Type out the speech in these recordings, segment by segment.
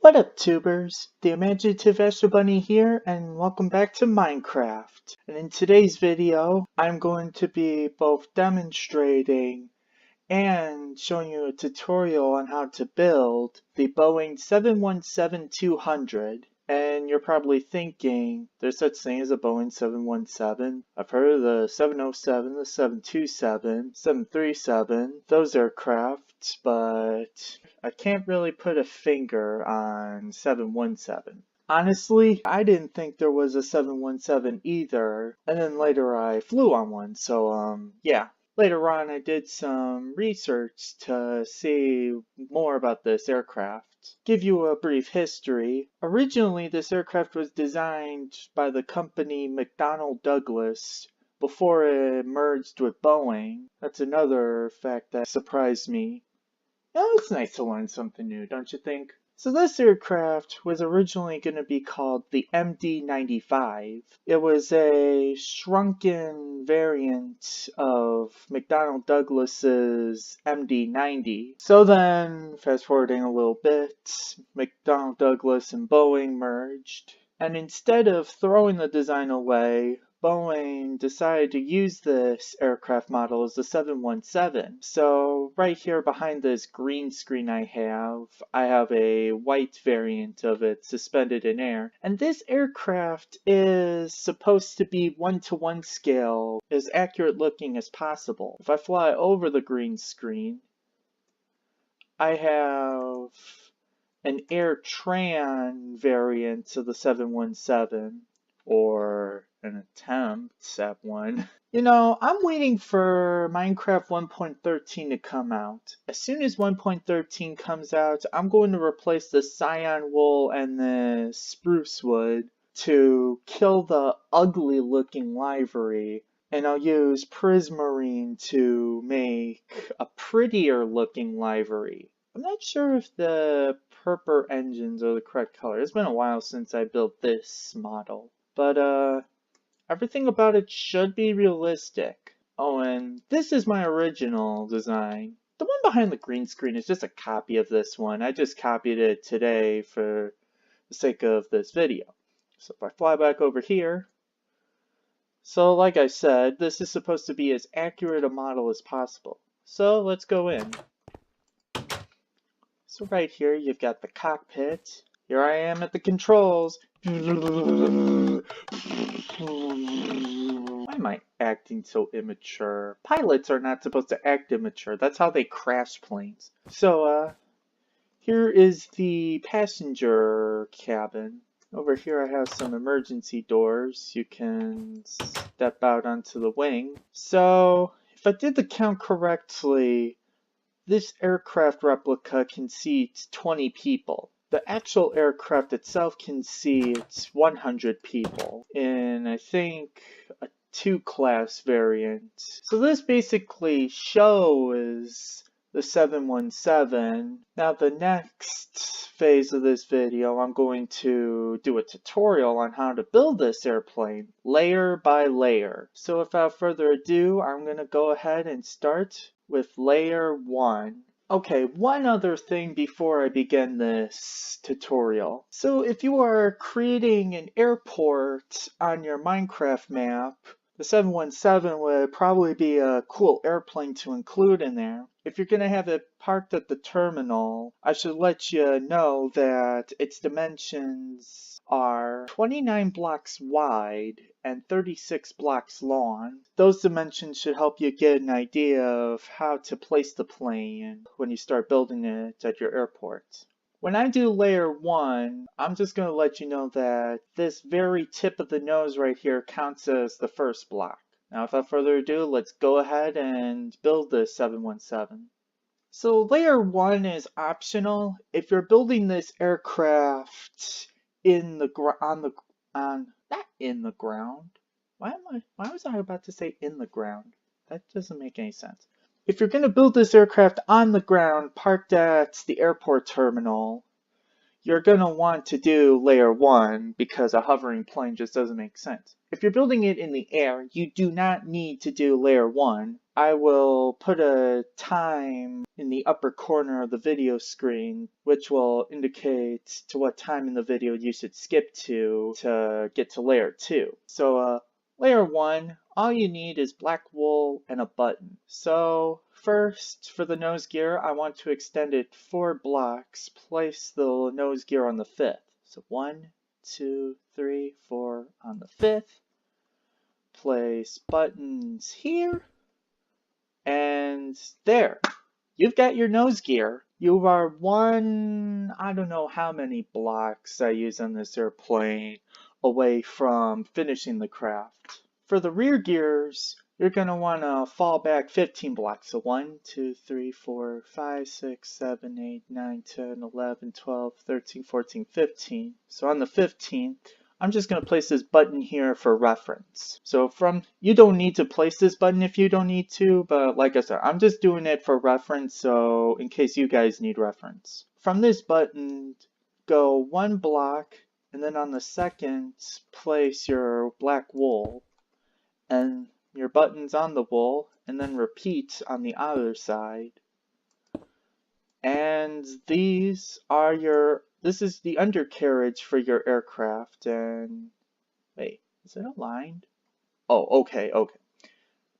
What up, tubers? The Imaginative Astro Bunny here, and welcome back to Minecraft. And in today's video, I'm going to be both demonstrating and showing you a tutorial on how to build the Boeing 717-200. And you're probably thinking, there's such thing as a Boeing 717. I've heard of the 707, the 727, 737, those aircraft, but I can't really put a finger on 717. Honestly, I didn't think there was a 717 either, and then later I flew on one, so yeah. Later on, I did some research to see more about this aircraft. Give you a brief history. Originally, this aircraft was designed by the company McDonnell Douglas before it merged with Boeing. That's another fact that surprised me. It's nice to learn something new, don't you think? So this aircraft was originally going to be called the MD-95. It was a shrunken variant of McDonnell Douglas's MD-90. So then, fast forwarding a little bit, McDonnell Douglas and Boeing merged. And instead of throwing the design away, Boeing decided to use this aircraft model as the 717. So right here behind this green screen I have a white variant of it suspended in air. And this aircraft is supposed to be 1-to-1 scale, as accurate looking as possible. If I fly over the green screen, I have an AirTran variant of the 717, or an attempt at one. I'm waiting for Minecraft 1.13 to come out. As soon as 1.13 comes out, I'm going to replace the cyan wool and the spruce wood to kill the ugly looking livery. And I'll use prismarine to make a prettier looking livery. I'm not sure if the purple engines are the correct color. It's been a while since I built this model. But everything about it should be realistic. Oh, and this is my original design. The one behind the green screen is just a copy of this one. I just copied it today for the sake of this video. So if I fly back over here, so like I said, this is supposed to be as accurate a model as possible. So let's go in. So right here you've got the cockpit. Here I am at the controls. Why am I acting so immature? Pilots are not supposed to act immature. That's how they crash planes. So, here is the passenger cabin. Over here I have some emergency doors. You can step out onto the wing. So, if I did the count correctly, this aircraft replica can seat 20 people. The actual aircraft itself can seat 100 people in, I think, a 2-class variant. So this basically shows the 717. Now the next phase of this video, I'm going to do a tutorial on how to build this airplane layer by layer. So without further ado, I'm going to go ahead and start with layer 1. Okay, one other thing before I begin this tutorial. So if you are creating an airport on your Minecraft map, the 717 would probably be a cool airplane to include in there. If you're going to have it parked at the terminal, I should let you know that its dimensions are 29 blocks wide and 36 blocks long. Those dimensions should help you get an idea of how to place the plane when you start building it at your airport. When I do layer 1, I'm just going to let you know that this very tip of the nose right here counts as the first block. Now without further ado, let's go ahead and build this 717. So layer 1 is optional. If you're building this aircraft in the not in the ground. Why was I about to say in the ground? That doesn't make any sense. If you're going to build this aircraft on the ground, parked at the airport terminal, you're going to want to do layer 1 because a hovering plane just doesn't make sense. If you're building it in the air, you do not need to do layer 1. I will put a time in the upper corner of the video screen, which will indicate to what time in the video you should skip to get to layer 2. So layer 1, all you need is black wool and a button. So first, for the nose gear, I want to extend it 4 blocks. Place the nose gear on the 5th. So 1, 2, 3, 4 on the 5th. Place buttons here. And there. You've got your nose gear. You are I don't know how many blocks I use on this airplane away from finishing the craft. For the rear gears, you're going to want to fall back 15 blocks. So 1, 2, 3, 4, 5, 6, 7, 8, 9, 10, 11, 12, 13, 14, 15. So on the 15th, I'm just going to place this button here for reference. So you don't need to place this button if you don't need to, but like I said, I'm just doing it for reference, so in case you guys need reference. From this button, go 1 block, and then on the 2nd, place your black wool, and your buttons on the wool, and then repeat on the other side. And this is the undercarriage for your aircraft, and wait, is it aligned? Oh, okay.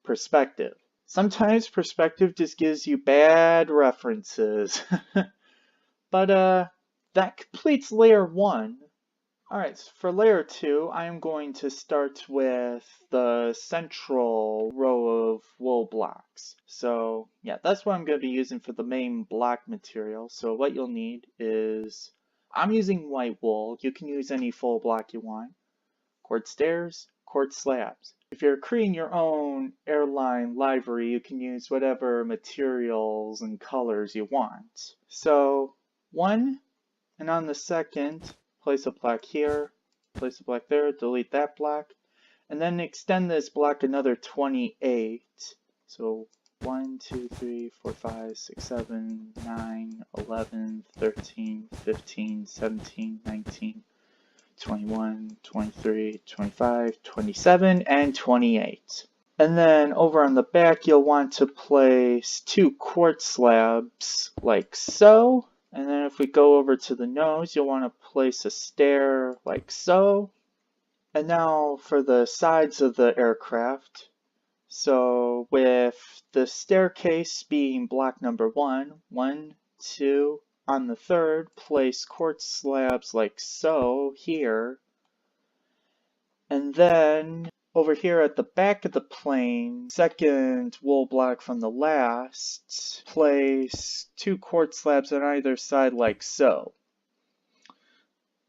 Perspective. Sometimes perspective just gives you bad references. But that completes layer 1. Alright, so for layer 2, I'm going to start with the central row of wool blocks. So yeah, that's what I'm going to be using for the main block material. So what you'll need is, I'm using white wool. You can use any full block you want. Quartz stairs, quartz slabs. If you're creating your own airline livery, you can use whatever materials and colors you want. So 1, and on the 2nd, place a block here, place a block there, delete that block, and then extend this block another 28. So 1, 2, 3, 4, 5, 6, 7, 9, 11, 13, 15, 17, 19, 21, 23, 25, 27, and 28. And then over on the back, you'll want to place 2 quartz slabs like so. And then if we go over to the nose, you'll want to place a stair like so. And now for the sides of the aircraft. So with the staircase being block number 1, 1, 2, on the 3rd, place quartz slabs like so here. And then over here at the back of the plane, 2nd wool block from the last, place 2 quartz slabs on either side like so.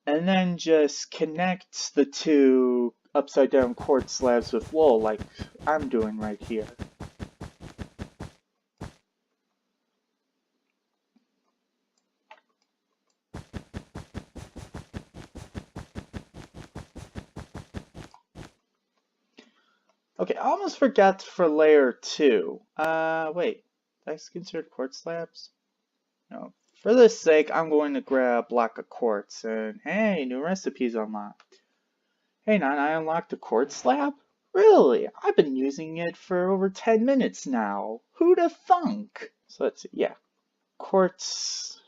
And then just connect the 2 upside down quartz slabs with wool like I'm doing right here. Okay, I almost forgot for layer 2. Wait, that's considered quartz slabs? No. For this sake, I'm going to grab a block of quartz, and hey, new recipes unlocked. Hey, Nan, I unlocked a quartz slab? Really? I've been using it for over 10 minutes now. Who'da thunk? So let's see, yeah. Quartz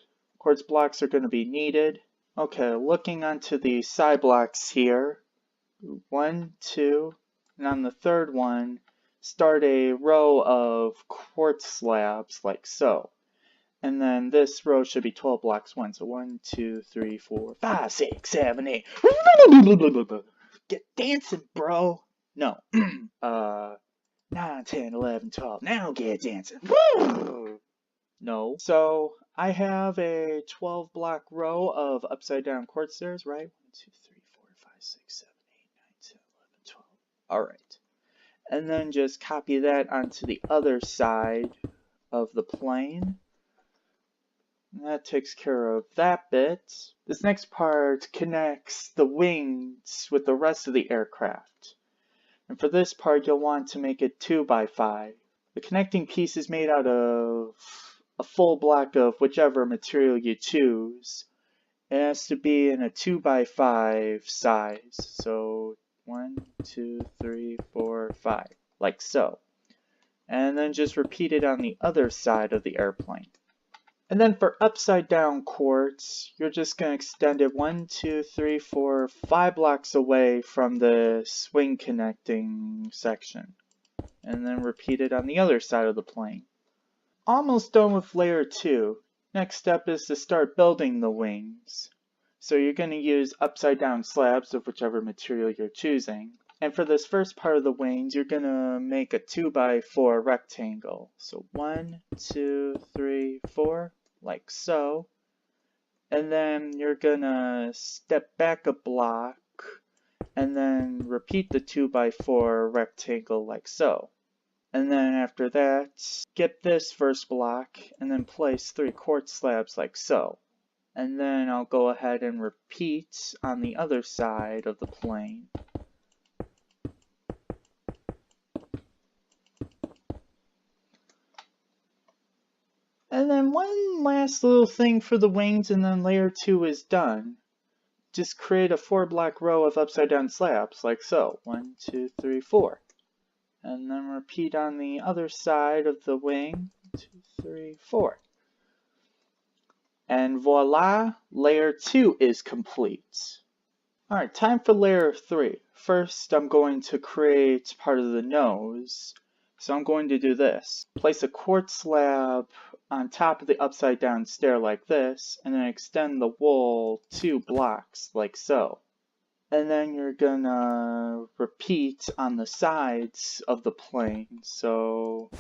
blocks are going to be needed. Okay, looking onto the side blocks here. 1, 2, and on the 3rd one, start a row of quartz slabs like so. And then this row should be 12 blocks 1. So 1, 2, 3, 4, 5, 6, 7, 8. Get dancing, bro. No. 9, 10, 11, 12. Now get dancing. No. So I have a 12 block row of upside down quartz stairs, right? 1, 2, 3, 4, 5, 6, 7, 8, 9, 10, 11, 12. Alright. And then just copy that onto the other side of the plane. And that takes care of that bit. This next part connects the wings with the rest of the aircraft. And for this part, you'll want to make it 2x5. The connecting piece is made out of a full block of whichever material you choose. It has to be in a 2x5 size. So 1, 2, 3, 4, 5, like so. And then just repeat it on the other side of the airplane. And then for upside down quartz, you're just going to extend it 1, 2, 3, 4, 5 blocks away from the swing connecting section. And then repeat it on the other side of the plane. Almost done with layer 2. Next step is to start building the wings. So you're going to use upside down slabs of whichever material you're choosing. And for this first part of the wings, you're going to make a 2x4 rectangle. So 1, 2, 3, 4, like so. And then you're going to step back a block and then repeat the 2x4 rectangle like so. And then after that, skip this first block and then place 3 quartz slabs like so. And then I'll go ahead and repeat on the other side of the plane. And then one last little thing for the wings and then layer 2 is done. Just create a 4-block row of upside down slabs like so. 1, 2, 3, 4. And then repeat on the other side of the wing. 2, 3, 4. And voila, layer 2 is complete. Alright, time for layer 3. First, I'm going to create part of the nose. So I'm going to do this. Place a quartz slab on top of the upside down stair like this, and then extend the wool 2 blocks like so. And then you're gonna repeat on the sides of the plane. So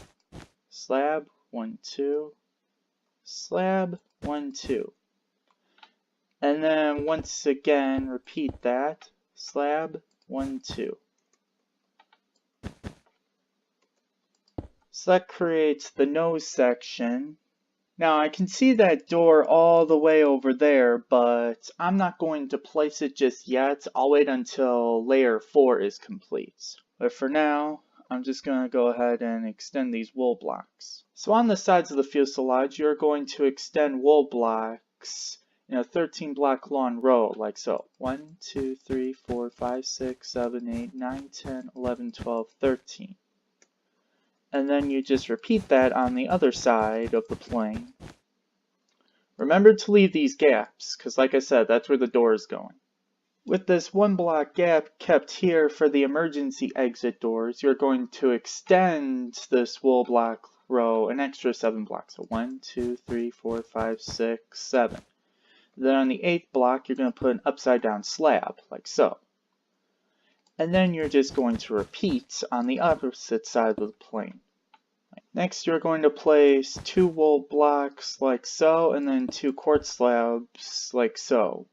slab, 1, 2, slab, 1, 2. And then once again, repeat that. Slab, 1, 2. So that creates the nose section. Now I can see that door all the way over there, but I'm not going to place it just yet. I'll wait until layer 4 is complete. But for now, I'm just going to go ahead and extend these wool blocks. So on the sides of the fuselage, you're going to extend wool blocks in a 13 block long row like so. 1, 2, 3, 4, 5, 6, 7, 8, 9, 10, 11, 12, 13. And then you just repeat that on the other side of the plane. Remember to leave these gaps, because like I said, that's where the door is going. With this 1 block gap kept here for the emergency exit doors, you're going to extend this wool block row an extra 7 blocks. So 1, 2, 3, 4, 5, 6, 7. Then on the 8th block, you're going to put an upside down slab, like so. And then you're just going to repeat on the opposite side of the plane. Next, you're going to place 2 wool blocks like so, and then 2 quartz slabs like so.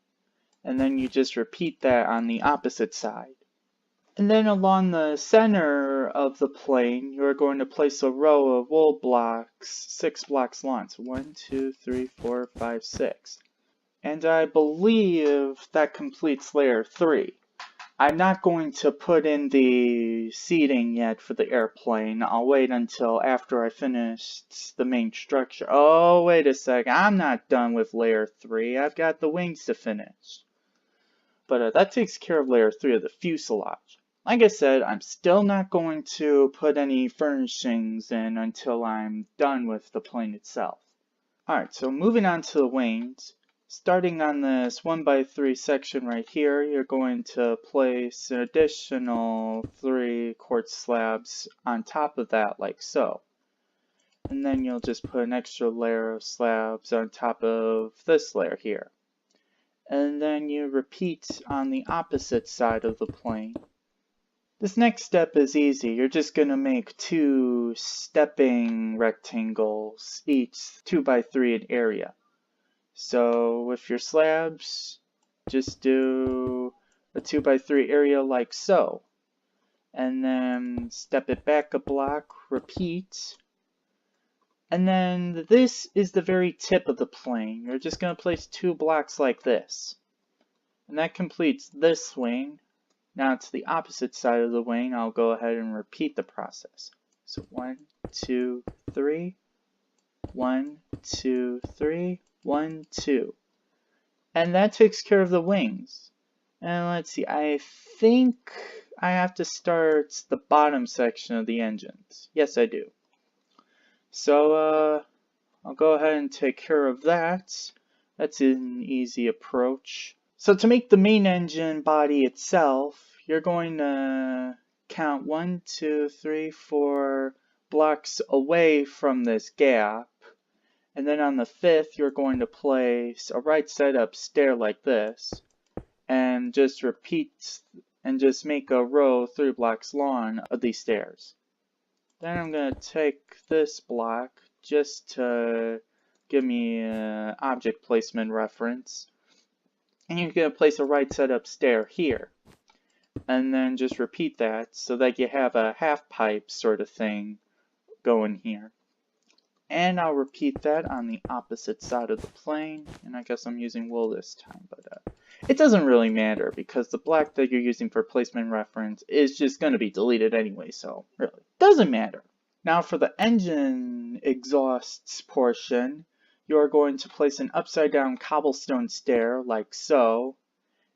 And then you just repeat that on the opposite side. And then along the center of the plane, you're going to place a row of wool blocks, 6 blocks long. So 1, 2, 3, 4, 5, 6. And I believe that completes layer 3. I'm not going to put in the seating yet for the airplane. I'll wait until after I finish the main structure. Oh, wait a sec. I'm not done with layer 3. I've got the wings to finish. But that takes care of layer 3 of the fuselage. Like I said, I'm still not going to put any furnishings in until I'm done with the plane itself. Alright, so moving on to the wings. Starting on this 1x3 section right here, you're going to place an additional 3 quartz slabs on top of that like so. And then you'll just put an extra layer of slabs on top of this layer here. And then you repeat on the opposite side of the plane. This next step is easy. You're just going to make 2 stepping rectangles, each 2x3 in area. So with your slabs, just do a 2x3 area like so. And then step it back a block, repeat. And then this is the very tip of the plane. You're just going to place 2 blocks like this. And that completes this wing. Now to the opposite side of the wing, I'll go ahead and repeat the process. So 1, 2, 3, 1, 2, 3, 1, 2. And that takes care of the wings. And let's see, I think I have to start the bottom section of the engines. Yes, I do. So I'll go ahead and take care of that. That's an easy approach. So to make the main engine body itself, you're going to count 1, 2, 3, 4 blocks away from this gap. And then on the 5th, you're going to place a right side up stair like this. And just repeat and just make a row 3 blocks long of these stairs. Then I'm going to take this block just to give me an object placement reference. And you're going to place a right side up stair here. And then just repeat that so that you have a half pipe sort of thing going here. And I'll repeat that on the opposite side of the plane. And I guess I'm using wool this time, but it doesn't really matter because the black that you're using for placement reference is just going to be deleted anyway, so really doesn't matter. Now for the engine exhausts portion, you're going to place an upside down cobblestone stair like so.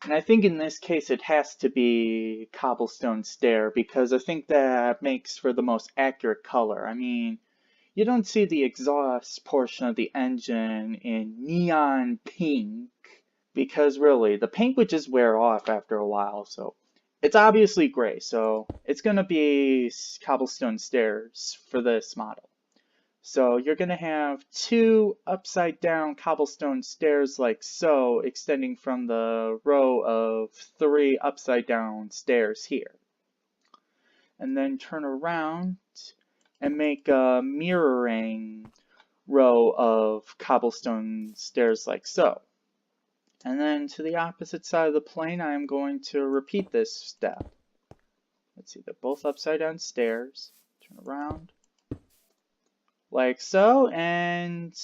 And I think in this case it has to be cobblestone stair because I think that makes for the most accurate color. I mean, you don't see the exhaust portion of the engine in neon pink because really the paint would just wear off after a while, so it's obviously gray, so it's going to be cobblestone stairs for this model. So you're going to have 2 upside down cobblestone stairs like so, extending from the row of 3 upside down stairs here. And then turn around and make a mirroring row of cobblestone stairs like so. And then to the opposite side of the plane, I am going to repeat this step. Let's see, they're both upside down stairs. Turn around like so, and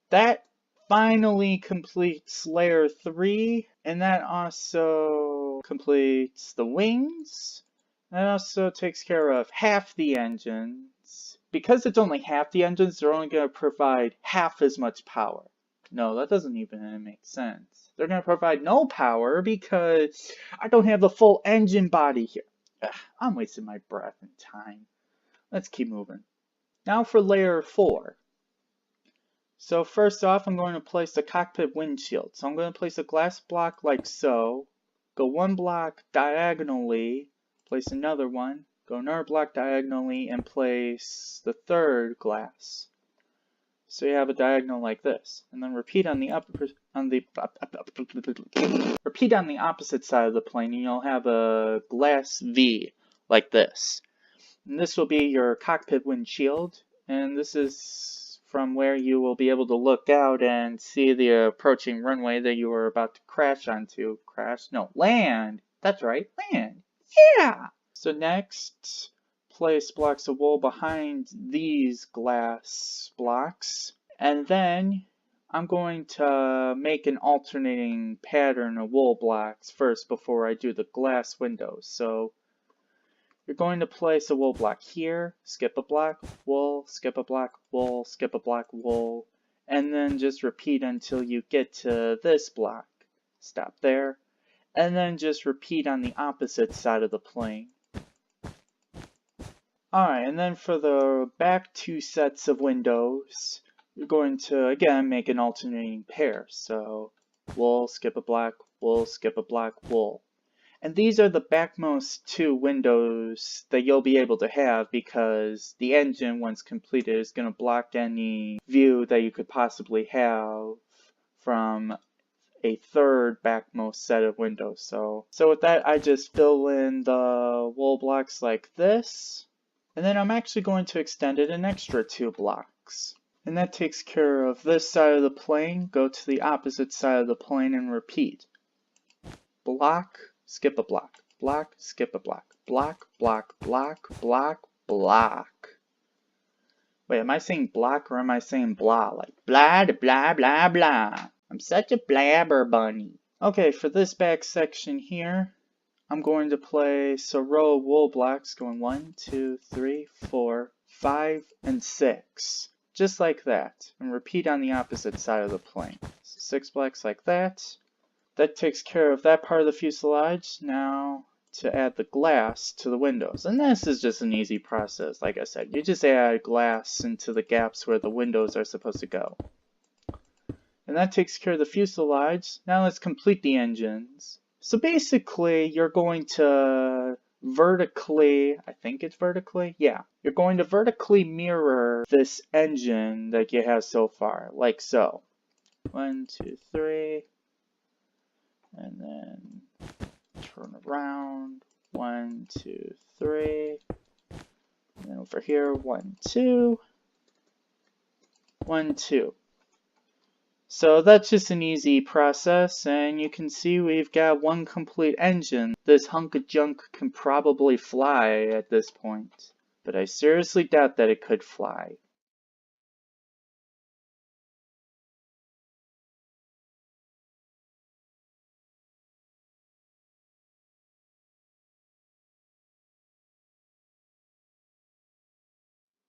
that finally completes layer 3, and that also completes the wings. That also takes care of half the engines. Because it's only half the engines, they're only going to provide half as much power. No, that doesn't even make sense. They're going to provide no power because I don't have the full engine body here. Ugh, I'm wasting my breath and time. Let's keep moving. Now for layer 4. So first off, I'm going to place the cockpit windshield. So I'm going to place a glass block like so. Go 1 block diagonally. Place another one. Go another block diagonally and place the 3rd glass. So you have a diagonal like this, and then repeat on the opposite side of the plane, and you'll have a glass V like this. And this will be your cockpit windshield, and this is from where you will be able to look out and see the approaching runway that you are about to crash onto. Land. That's right, land. Yeah. So next, place blocks of wool behind these glass blocks, and then I'm going to make an alternating pattern of wool blocks first before I do the glass windows. So you're going to place a wool block here, skip a block, wool, skip a block, wool, skip a block, wool, and then just repeat until you get to this block. Stop there, and then just repeat on the opposite side of the plane. Alright, and then for the back 2 sets of windows, you're going to, again, make an alternating pair. So, wool, skip a block, wool, skip a block, wool. And these are the backmost 2 windows that you'll be able to have because the engine, once completed, is going to block any view that you could possibly have from a 3rd backmost set of windows. So with that, I just fill in the wool blocks like this. And then I'm actually going to extend it an extra 2 blocks. And that takes care of this side of the plane. Go to the opposite side of the plane and repeat. Block, skip a block. Block, skip a block. Block, block, block, block, block. Wait, am I saying block or am I saying blah? Like blah, blah, blah, blah. I'm such a blabber bunny. Okay, for this back section here, I'm going to place a row of wool blocks going 1, 2, 3, 4, 5, and 6. just like that, and repeat on the opposite side of the plane. So 6 blocks like that. That takes care of that part of the fuselage. Now to add the glass to the windows. And this is just an easy process. Like I said, you just add glass into the gaps where the windows are supposed to go. And that takes care of the fuselage. Now let's complete the engines. So basically, you're going to vertically, I think it's vertically, yeah. You're going to vertically mirror this engine that you have so far, like so. 1, 2, 3. And then turn around. 1, 2, 3. And then over here, 1, 2. 1, 2. So that's just an easy process, and you can see we've got one complete engine. This hunk of junk can probably fly at this point, but I seriously doubt that it could fly.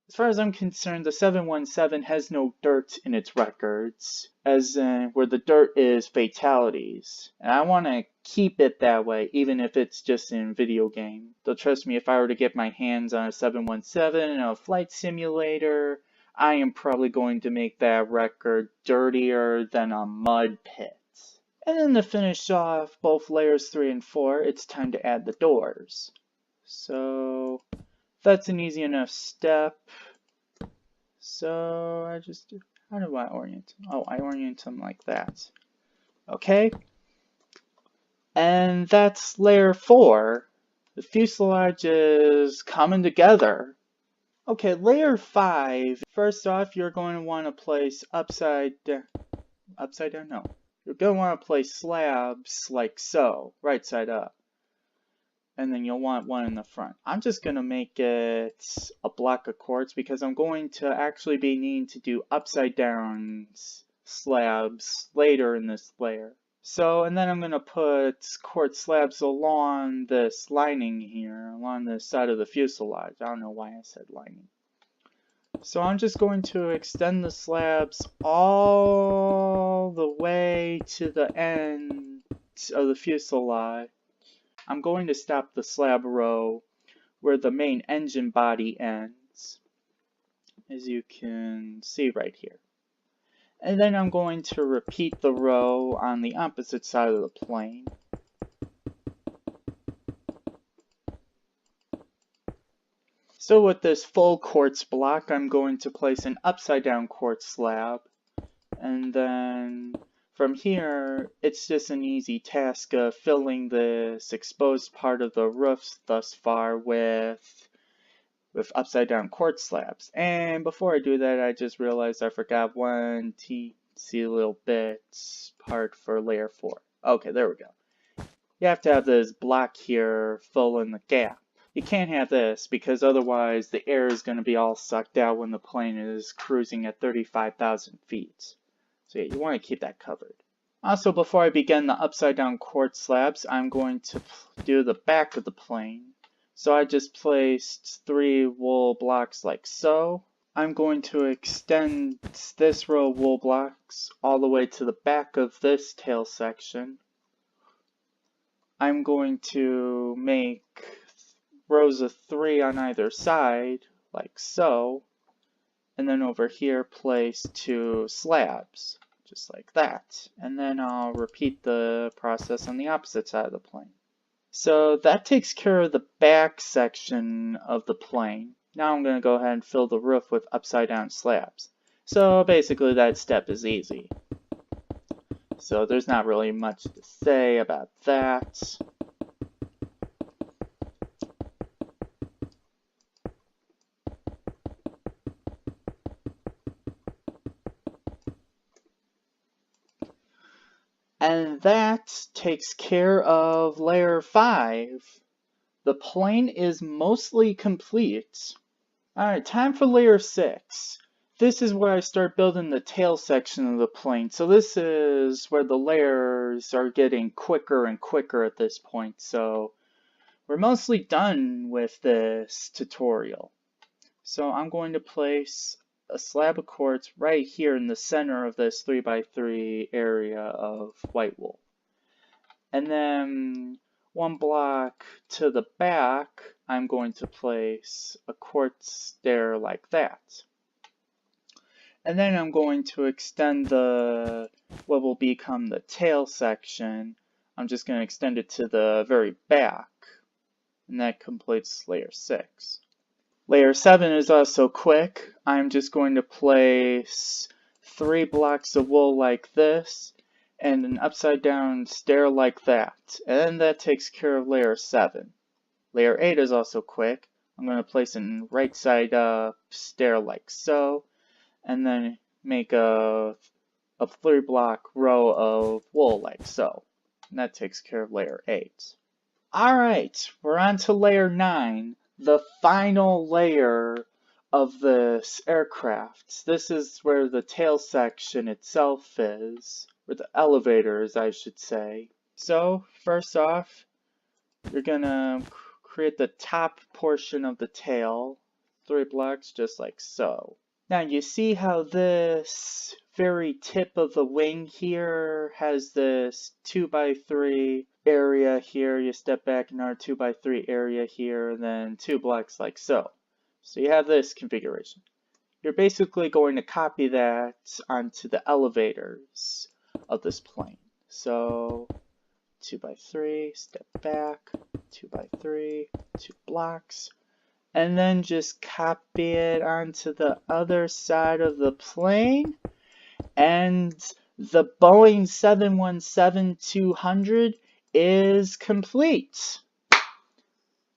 As far as I'm concerned, the 717 has no dirt in its records, as in where the dirt is fatalities. And I want to keep it that way, even if it's just in video game. Though trust me, if I were to get my hands on a 717 and a flight simulator, I am probably going to make that record dirtier than a mud pit. And then to finish off both layers 3 and 4, it's time to add the doors. So that's an easy enough step. So I just do, how do I orient them? Oh, I orient them like that. Okay. And that's layer 4. The fuselage is coming together. Okay, layer 5. First off, you're going to want to place upside down, no. You're going to want to place slabs like so, right side up. And then you'll want one in the front. I'm just going to make it a block of quartz because I'm going to actually be needing to do upside down slabs later in this layer. So, and then I'm going to put quartz slabs along this lining here, along the side of the fuselage. I don't know why I said lining. So I'm just going to extend the slabs all the way to the end of the fuselage. I'm going to stop the slab row where the main engine body ends, as you can see right here. And then I'm going to repeat the row on the opposite side of the plane. So with this full quartz block, I'm going to place an upside down quartz slab, and then from here, it's just an easy task of filling this exposed part of the roof thus far with upside down quartz slabs. And before I do that, I just realized I forgot one teensy little bit part for layer 4. Okay, there we go. You have to have this block here fill in the gap. You can't have this because otherwise the air is going to be all sucked out when the plane is cruising at 35,000 feet. So yeah, you want to keep that covered. Also, before I begin the upside down quartz slabs, I'm going to do the back of the plane. So I just placed 3 wool blocks like so. I'm going to extend this row of wool blocks all the way to the back of this tail section. I'm going to make rows of 3 on either side, like so. And then over here, place 2 slabs, just like that. And then I'll repeat the process on the opposite side of the plane. So that takes care of the back section of the plane. Now I'm going to go ahead and fill the roof with upside down slabs. So basically that step is easy. So there's not really much to say about that. And that takes care of layer 5. The plane is mostly complete. Alright, time for layer 6. This is where I start building the tail section of the plane. So this is where the layers are getting quicker and quicker at this point. So we're mostly done with this tutorial. So I'm going to place a slab of quartz right here in the center of this 3x3 area of white wool. And then 1 block to the back, I'm going to place a quartz stair like that. And then I'm going to extend what will become the tail section. I'm just going to extend it to the very back. And that completes layer 6. Layer 7 is also quick. I'm just going to place 3 blocks of wool like this and an upside down stair like that. And that takes care of layer 7. Layer 8 is also quick. I'm going to place a right side up stair like so, and then make a 3 block row of wool like so. And that takes care of layer 8. Alright, we're on to layer 9, the final layer of this aircraft. This is where the tail section itself is, or the elevators, I should say. So, first off, you're gonna create the top portion of the tail, 3 blocks just like so. Now you see how this very tip of the wing here has this 2x3 area here. You step back another 2x3 area here, and then 2 blocks like so. So you have this configuration. You're basically going to copy that onto the elevators of this plane. So 2x3, step back, 2x3, 2 blocks. And then just copy it onto the other side of the plane, and the Boeing 717-200 is complete.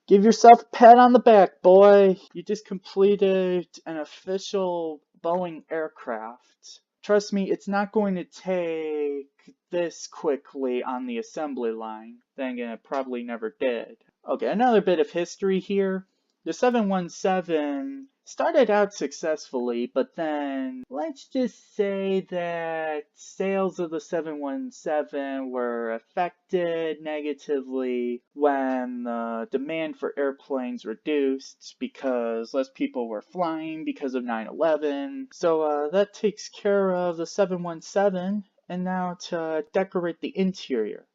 Give yourself a pat on the back, boy. You just completed an official Boeing aircraft. Trust me, it's not going to take this quickly on the assembly line. Then again, it probably never did. Okay, another bit of history here. The 717 started out successfully, but then let's just say that sales of the 717 were affected negatively when the demand for airplanes reduced because less people were flying because of 9/11. So that takes care of the 717. And now to decorate the interior.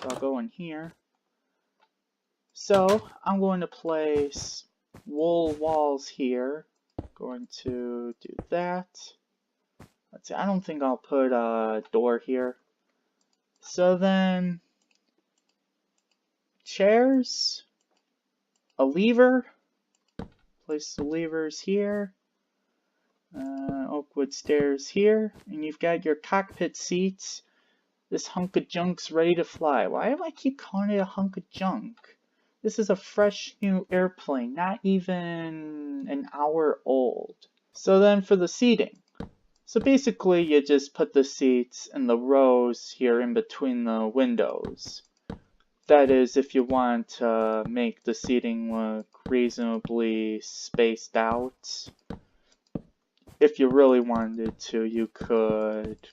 So I'll go in here. So I'm going to place wool walls here. Going to do that. Let's see, I don't think I'll put a door here. So then chairs, a lever, place the levers here, oakwood stairs here, and you've got your cockpit seats. This hunk of junk's ready to fly. Why do I keep calling it a hunk of junk? This is a fresh new airplane, not even an hour old. So then for the seating. So basically you just put the seats in the rows here in between the windows. That is if you want to make the seating look reasonably spaced out. If you really wanted to, you could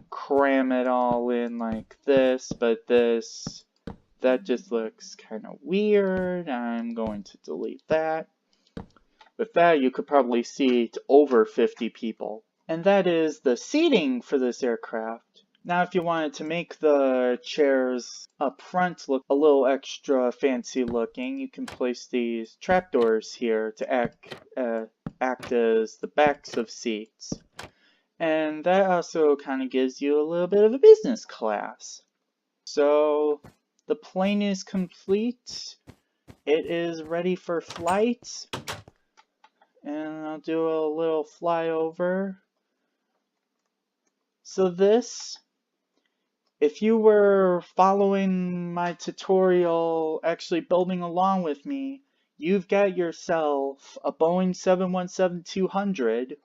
cram it all in like this, but that just looks kind of weird. I'm going to delete that. With that, you could probably seat over 50 people. And that is the seating for this aircraft. Now, if you wanted to make the chairs up front look a little extra fancy looking, you can place these trapdoors here to act as the backs of seats. And that also kind of gives you a little bit of a business class. So the plane is complete. It is ready for flight. And I'll do a little flyover. So this, if you were following my tutorial, actually building along with me, you've got yourself a Boeing 717-200.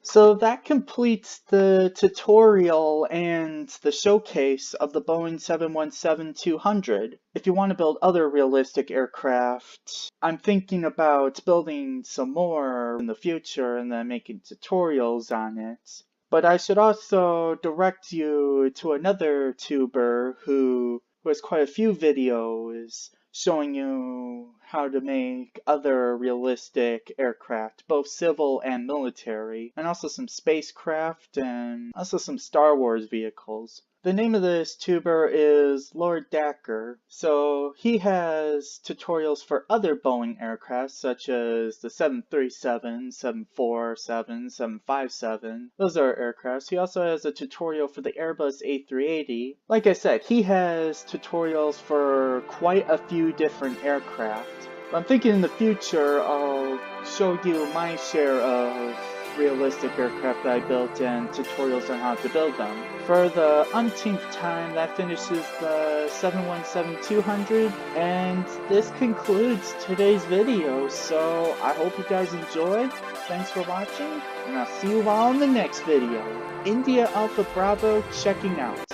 So that completes the tutorial and the showcase of the Boeing 717-200. If you want to build other realistic aircraft, I'm thinking about building some more in the future and then making tutorials on it. But I should also direct you to another tuber who has quite a few videos showing you how to make other realistic aircraft, both civil and military, and also some spacecraft and also some Star Wars vehicles. The name of this tuber is Lord Dacker, so he has tutorials for other Boeing aircraft such as the 737, 747, 757. Those are aircrafts. He also has a tutorial for the Airbus A380. Like I said, he has tutorials for quite a few different aircraft. But I'm thinking in the future I'll show you my share of realistic aircraft that I built and tutorials on how to build them. For the umpteenth time, that finishes the 717-200, and this concludes today's video, so I hope you guys enjoyed. Thanks for watching, and I'll see you all in the next video. India Alpha Bravo checking out.